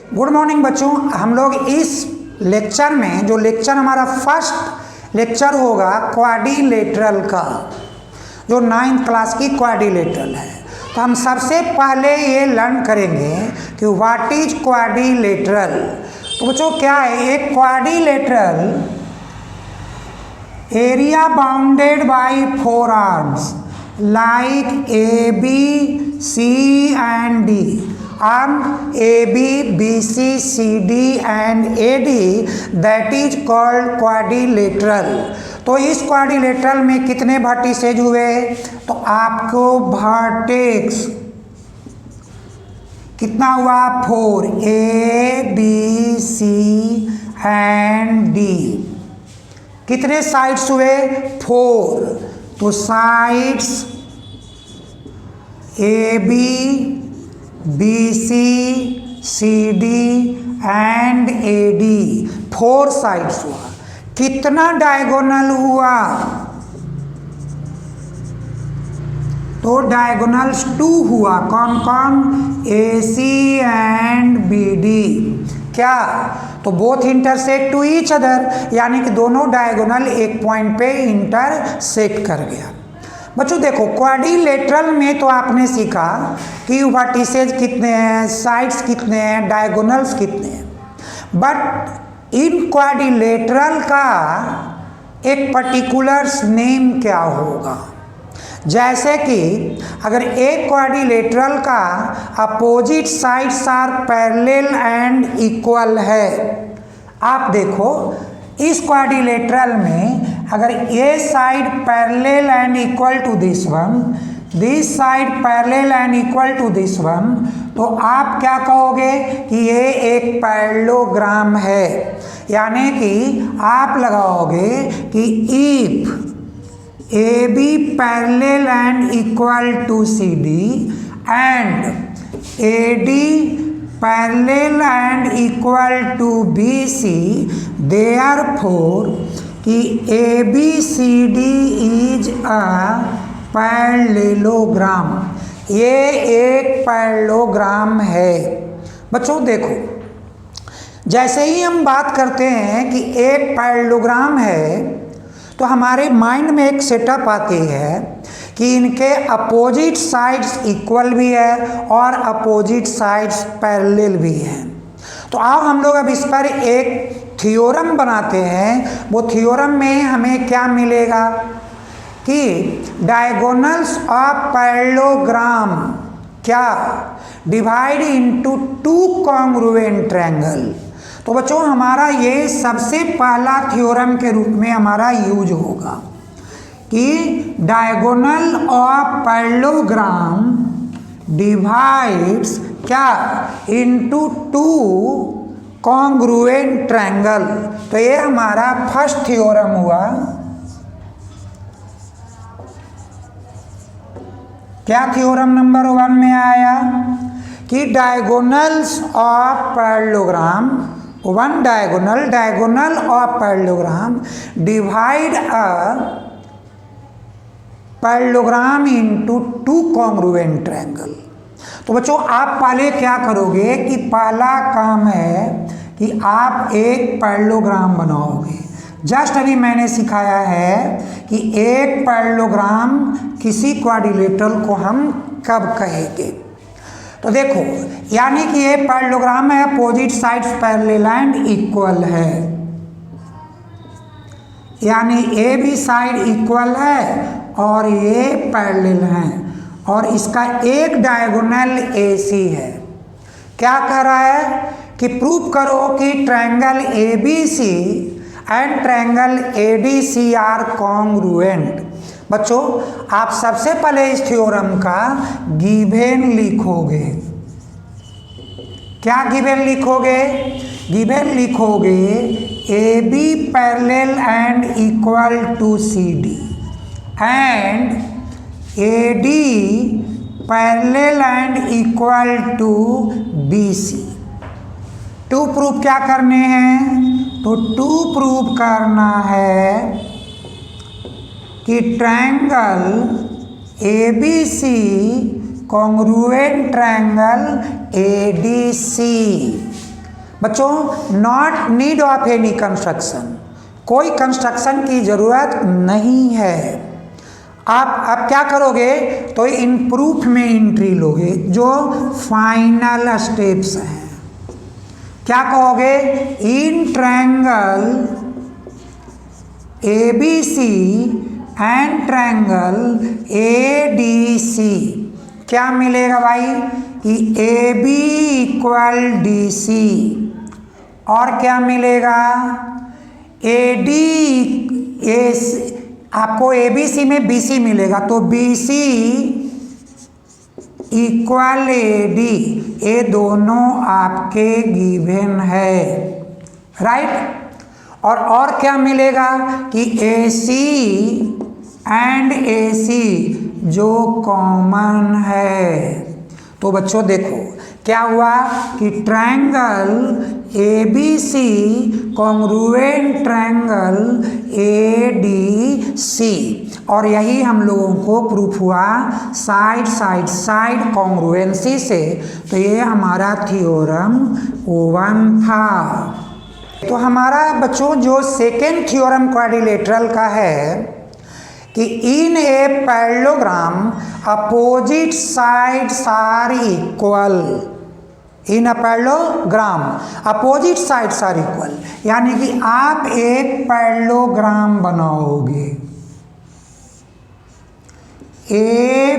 Good morning बच्चों, हम लोग इस लेक्चर में जो लेक्चर हमारा फर्स्ट लेक्चर होगा क्वाड्रिलेटरल का, जो 9th क्लास की क्वाड्रिलेटरल है, तो हम सबसे पहले ये लर्न करेंगे कि व्हाट इज क्वाड्रिलेटरल। तो बच्चों क्या है एक quadrilateral? Area bounded by 4 arms like A B C and D. arm AB, BC, CD and AD that is called quadrilateral। तो इस क्वाड्रिलेटरल में कितने वर्टिसेज हुए? तो आपको वर्टेक्स कितना हुआ? 4, A, B, C and D। कितने साइड्स हुए? 4। तो sides AB, BC, CD and AD 4 sides हुआ। कितना डायगोनल हुआ? तो डायगोनल्स 2 हुआ। कौन कौन? AC and BD। क्या? तो both intersect to each other, यानी कि दोनों डायगोनल एक पॉइंट पे इंटरसेक्ट कर गया। बच्चों देखो क्वाड्रिलेटरल में तो आपने सीखा कि वर्टिसेज कितने हैं, साइड्स कितने हैं, डायगोनल्स कितने हैं, बट इन क्वाड्रिलेटरल का एक पर्टिकुलर्स नेम क्या होगा? जैसे कि अगर एक क्वाड्रिलेटरल का opposite sides are parallel and equal है। आप देखो इस क्वाड्रिलेटरल में अगर ये side parallel and equal to this one, this side parallel and equal to this one, तो आप क्या कहोगे कि ये एक पैरेललोग्राम है। यानी कि आप लगाओगे कि if A B parallel and equal to C D and A D parallel and equal to B C, therefore कि A B C D is a parallelogram. ये एक पैरेललोग्राम है। बच्चों देखो जैसे ही हम बात करते हैं कि एक पैरेललोग्राम है तो हमारे माइंड में एक सेटअप आती है कि इनके अपोजिट साइड्स इक्वल भी है और अपोजिट साइड्स पैरेलल भी हैं। तो आओ हम लोग अब इस पर एक थ्योरम बनाते हैं। वो थ्योरम में हमें क्या मिलेगा कि डायगोनल्स ऑफ पैरेललोग्राम क्या डिवाइड इनटू 2 कॉन्ग्रुएंट ट्रायंगल। तो बच्चों हमारा ये सबसे पहला थ्योरम के रूप में हमारा यूज होगा कि डायगोनल ऑफ पैरेललोग्राम डिवाइड्स क्या इनटू 2 कॉन्ग्रुएंट ट्रायंगल। तो ये हमारा फर्स्ट थ्योरम हुआ। क्या थ्योरम नंबर 1 में आया कि diagonals of parallelogram, one diagonal of parallelogram divide a parallelogram into 2 congruent triangle. तो बच्चों आप पहले क्या करोगे कि पहला काम है कि आप एक पैरेललोग्राम बनाओगे। जस्ट अभी मैंने सिखाया है कि एक पैरेललोग्राम किसी क्वाड्रिलेटरल को हम कब कहेंगे। तो देखो यानी कि ये पैरेललोग्राम है, opposite sides parallel and equal है, यानी ए बी साइड इक्वल है और ये पैरेलल हैं और इसका एक डायगोनल AC है। क्या कह रहा है कि प्रूव करो कि triangle ABC and triangle ADC are congruent. बच्चों आप सबसे पहले इस थ्योरम का गिवन लिखोगे। क्या गिवन लिखोगे? गिवन लिखोगे AB parallel and equal to CD and AD parallel and equal to BC। To proof क्या करने हैं? तो टू प्रूफ करना है कि triangle ABC congruent triangle ADC। बच्चों, not need of any construction, कोई कंस्ट्रक्शन की ज़रूरत नहीं है। आप अब क्या करोगे? तो इन प्रूफ में एंट्री लोगे जो फाइनल स्टेप्स हैं। क्या कहोगे? इन triangle ABC and triangle ADC क्या मिलेगा भाई? कि AB इक्वल DC, और क्या मिलेगा? AD आपको ABC में BC मिलेगा, तो BC इक्वल AD, ये दोनों आपके गिवन है, राइट। और क्या मिलेगा? कि AC एंड AC जो कॉमन है। तो बच्चों देखो क्या हुआ कि triangle ABC congruent triangle ADC, और यही हम लोगों को प्रूफ हुआ साइड कॉन्ग्रुएंसी से। तो ये हमारा थ्योरम 1 था। तो हमारा बच्चों जो सेकेंड थ्योरम क्वाड्रिलेटरल का है कि in a parallelogram opposite sides are equal. In a parallelogram opposite sides are equal, यानी कि आप एक पैरेललोग्राम बनाओगे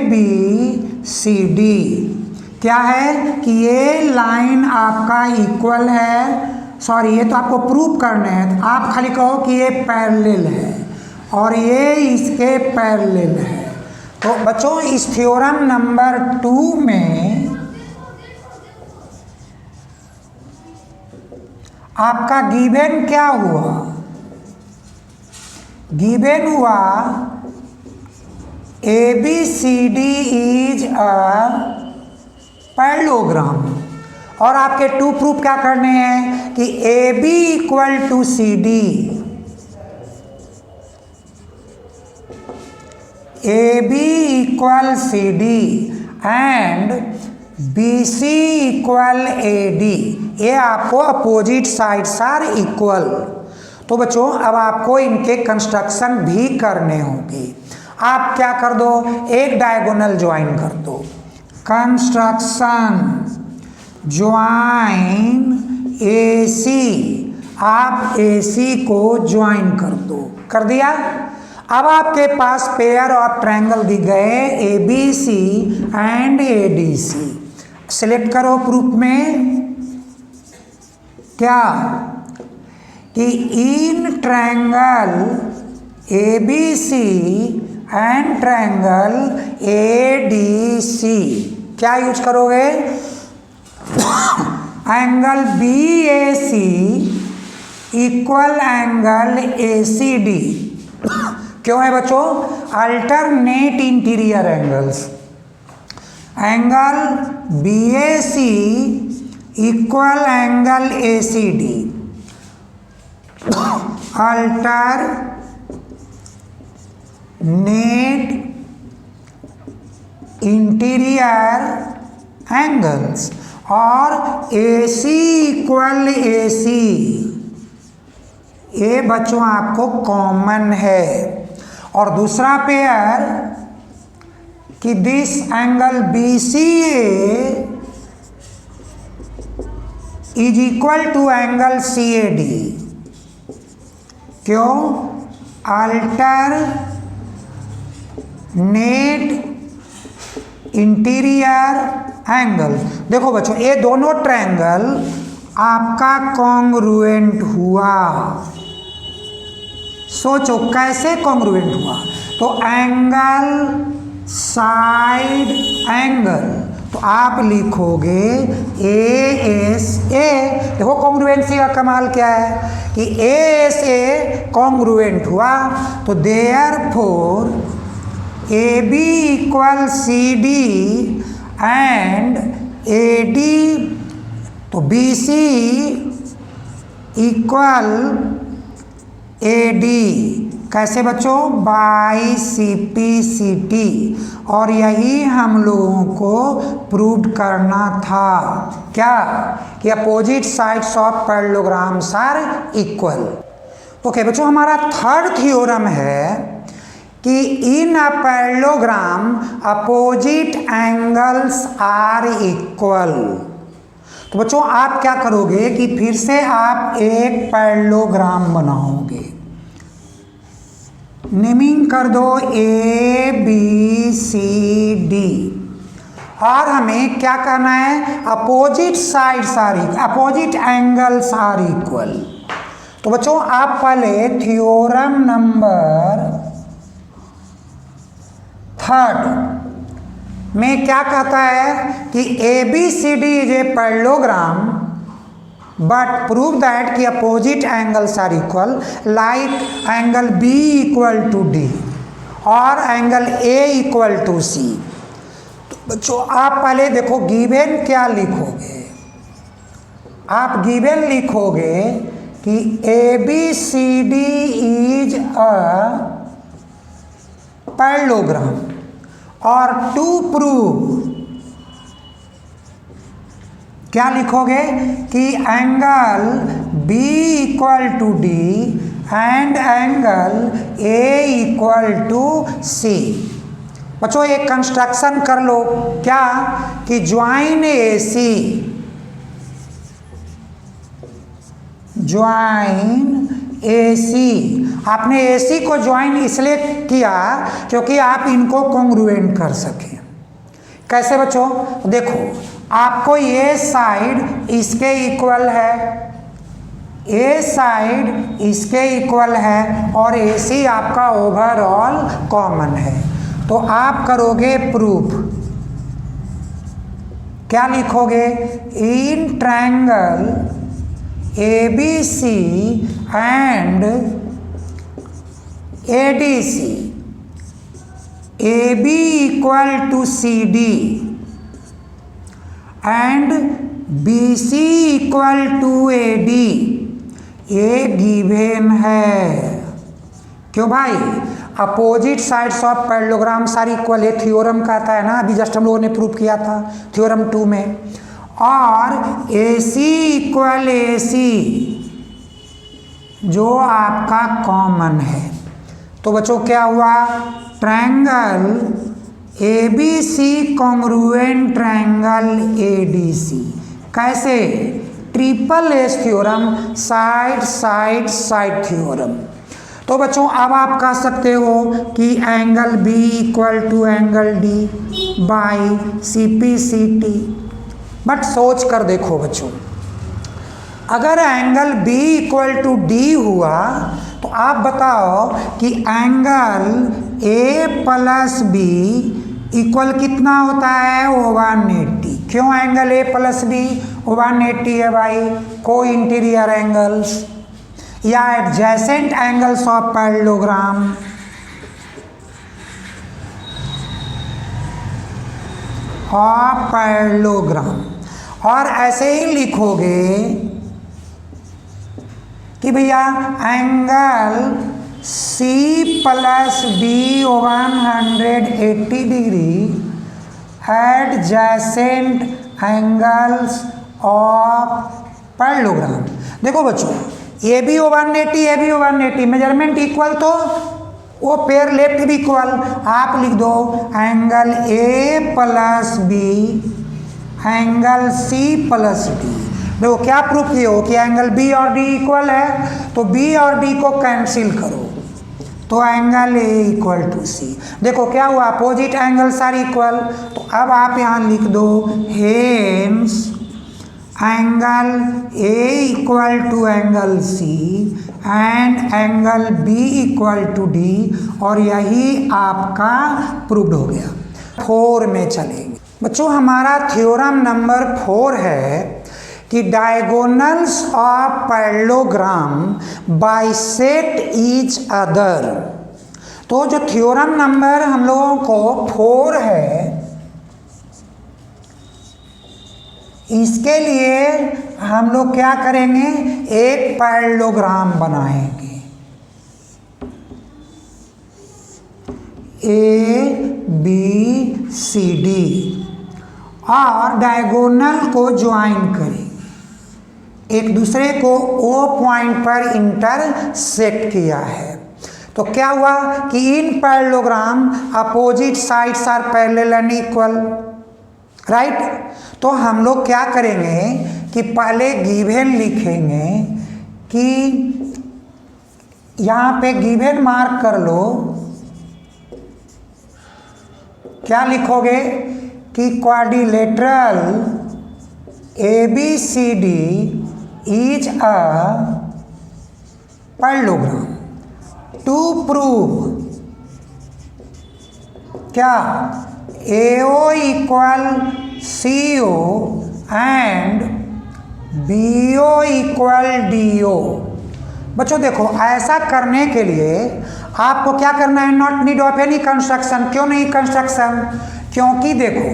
ABCD। क्या है कि ये लाइन आपका इक्वल है, सॉरी ये तो आपको प्रूव करने हैं। आप खाली कहो कि ये पैरेलल है और ये इसके पैरेलल है। तो बच्चों इस थ्योरम नंबर 2 में आपका गिवन क्या हुआ? गिवन हुआ ABCD इज अ पैरेललोग्राम, और आपके टू प्रूफ क्या करने हैं कि AB equal to CD, AB equal CD and BC equal AD, ये आपको अपोजिट साइड्स आर इक्वल। तो बच्चों अब आपको इनके कंस्ट्रक्शन भी करने होंगे। आप क्या कर दो? एक डायगोनल ज्वाइन कर दो। कंस्ट्रक्शन ज्वाइन AC, आप AC को ज्वाइन कर दो। कर दिया? अब आपके पास पेयर ऑफ ट्रायंगल दिख गए ABC एंड ADC। सिलेक्ट करो प्रूफ में क्या कि इन triangle ABC and triangle ADC क्या यूज करोगे? Angle BAC equal angle ACD। क्यों है बच्चों? Alternate interior angles. Angle BAC equal angle ACD, alternate interior angles, और AC इक्वल AC, ये बच्चों आपको कॉमन है। और दूसरा पेयर कि this angle BCA is equal to angle CAD। क्यों? Alternate interior angle. देखो बच्चों ये दोनों ट्रायंगल आपका कॉन्ग्रुएंट हुआ। सोचो कैसे कॉन्ग्रुएंट हुआ? तो एंगल साइड एंगल, तो आप लिखोगे ASA। देखो कॉन्ग्रुएंसी का कमाल क्या है कि ASA कॉन्ग्रुएंट हुआ, तो therefore A B equal C D and A D, तो B C equal A D, कैसे बच्चों, by C P C T, और यही हम लोगों को प्रूव करना था, क्या, कि opposite sides of parallelograms are equal. Okay बच्चों, हमारा थर्ड थ्योरम है कि in a parallelogram opposite angles are equal. तो बच्चों आप क्या करोगे कि फिर से आप एक पैरेललोग्राम बनाओगे, नेमिंग कर दो ए बी सी डी, और हमें क्या करना है, opposite sides are, opposite angles are equal. तो बच्चों आप पहले थ्योरम नंबर थर्ड में क्या कहता है कि A B C D is a parallelogram but prove that कि opposite angles are equal, like angle B equal to D और angle A equal to C. तो बच्चों आप पहले देखो गिवन क्या लिखोगे, आप गिवन लिखोगे कि A B C D is a parallelogram, और टू प्रूव क्या लिखोगे कि angle B equal to D and angle A equal to C। बच्चों एक कंस्ट्रक्शन कर लो, क्या, कि ज्वाइन AC, ज्वाइन AC, आपने AC को ज्वाइन इसलिए किया क्योंकि आप इनको कॉन्ग्रुएंट कर सकें। कैसे बच्चों, देखो आपको ये साइड इसके इक्वल है, ए साइड इसके इक्वल है, और AC आपका ओवरऑल कॉमन है। तो आप करोगे प्रूफ, क्या लिखोगे, in triangle ABC and ADC, AB equal to CD and BC equal to AD, ये गिवन है। क्यों भाई, opposite sides of parallelograms are equal, ये थ्योरम कहता है ना, अभी जस्ट हम लोगों ने प्रूव किया था थ्योरम 2 में। और AC इक्वल AC जो आपका कॉमन है। तो बच्चों क्या हुआ, triangle ABC congruent triangle ADC, कैसे, triple S theorem, side side side theorem. तो बच्चों अब आप कह सकते हो कि angle B equal to angle D by CPCT। But सोच कर देखो बच्चों, अगर angle B equal to D हुआ तो आप बताओ कि angle A plus B equal कितना होता है, 180। क्यों एंगल A प्लस B 180 है भाई, को इंटीरियर एंगल्स या adjacent angles of parallelogram. Parallelogram, और ऐसे ही लिखोगे कि भैया angle C plus B 180 degree adjacent angles of parallelogram. देखो बच्चों ये भी 180, ये भी 180, मेजरमेंट इक्वल तो वो पेयर लेफ्ट भी इक्वल। आप लिख दो angle A plus B angle C plus D। देखो क्या प्रूफ किए हो कि एंगल B और D इक्वल है, तो B और D को कैंसिल करो तो angle A equal to C। देखो क्या हुआ, अपोजिट एंगल्स आर इक्वल। तो अब आप यहाँ लिख दो hence angle A equal to angle C and angle B equal to D, और यही आपका प्रूव्ड हो गया। 4 में चलेंगे बच्चों, हमारा थ्योरम नंबर 4 है कि diagonals of parallelogram bisect each other. तो जो थ्योरम नंबर हम लोगों को 4 है, इसके लिए हम लोग क्या करेंगे, एक पैरेललोग्राम बनाएंगे। ABCD और डायगोनल को ज्वाइन करेंगे, एक दूसरे को O पॉइंट पर इंटरसेक्ट किया है। तो क्या हुआ कि in parallelogram opposite sides are parallel and equal, right. तो हम लोग क्या करेंगे कि पहले गिवन लिखेंगे कि यहाँ पे गिवन मार्क कर लो। क्या लिखोगे कि quadrilateral ABCD is a parallelogram to prove क्या AO equal CO and BO equal DO। बच्चों देखो, ऐसा करने के लिए आपको क्या करना है, not need of any construction. क्यों नहीं कंस्ट्रक्शन? क्योंकि देखो,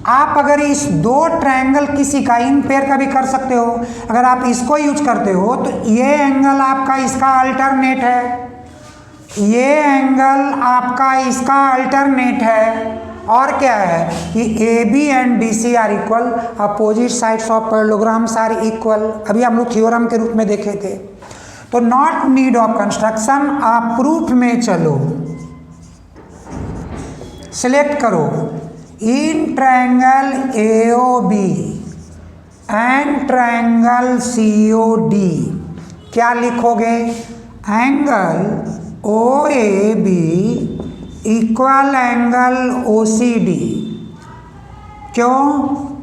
आप अगर इस दो ट्रायंगल किसी का इन पेयर का भी कर सकते हो। अगर आप इसको यूज करते हो तो ये एंगल आपका इसका अल्टरनेट है, ये एंगल आपका इसका अल्टरनेट है। और क्या है कि AB and BC are equal, opposite sides of parallelograms are equal. अभी हम लोग थ्योरम के रूप में देखे थे। तो नॉट नीड ऑफ कंस्ट्रक्शन, आप प्रूफ में चलो। सिलेक्ट करो in triangle AOB and triangle COD। क्या लिखोगे, angle OAB equal angle OCD। क्यों?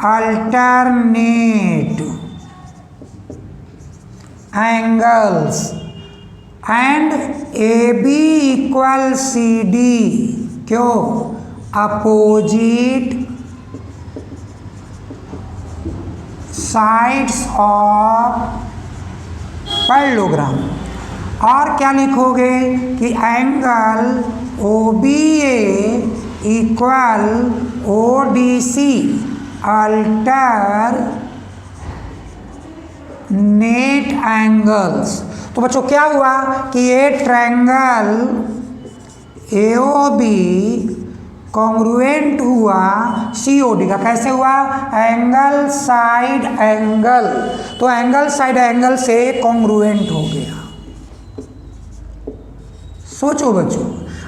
Alternate angles and AB equal CD। क्यों? Opposite sides of parallelogram. और क्या लिखोगे कि angle OBA equal ODC alter net angles. तो बच्चों क्या हुआ कि ये ट्रायंगल AOB कॉन्ग्रुएंट हुआ COD का। कैसे हुआ? Angle side angle. तो एंगल साइड एंगल से कॉन्ग्रुएंट हो गया। सोचो बच्चों,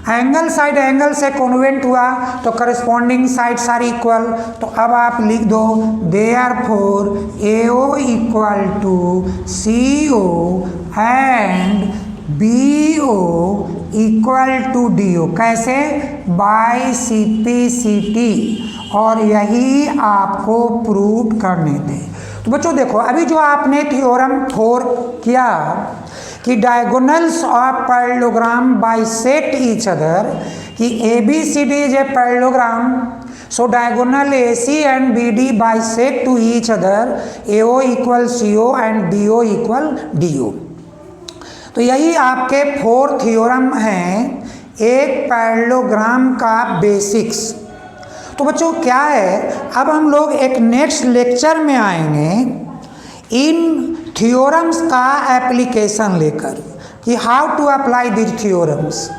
एंगल साइड एंगल से कॉन्ग्रुएंट हुआ तो करस्पॉन्डिंग साइड्स आर इक्वल। तो अब आप लिख दो therefore AO equal to CO and BO equal to DO। कैसे? By CP/CT। और यही आपको प्रूव करने थे। तो बच्चों देखो, अभी जो आपने थ्योरम 4 किया कि diagonals of parallelogram bisect each other, कि ABCD is a parallelogram, so diagonal AC and BD bisect to each other, AO equal CO and BO equal DO। तो यही आपके 4 थ्योरम हैं एक पैरेललोग्राम का बेसिक्स। तो बच्चों क्या है, अब हम लोग एक नेक्स्ट लेक्चर में आएंगे इन थ्योरम्स का एप्लीकेशन लेकर, कि how to apply this theorems.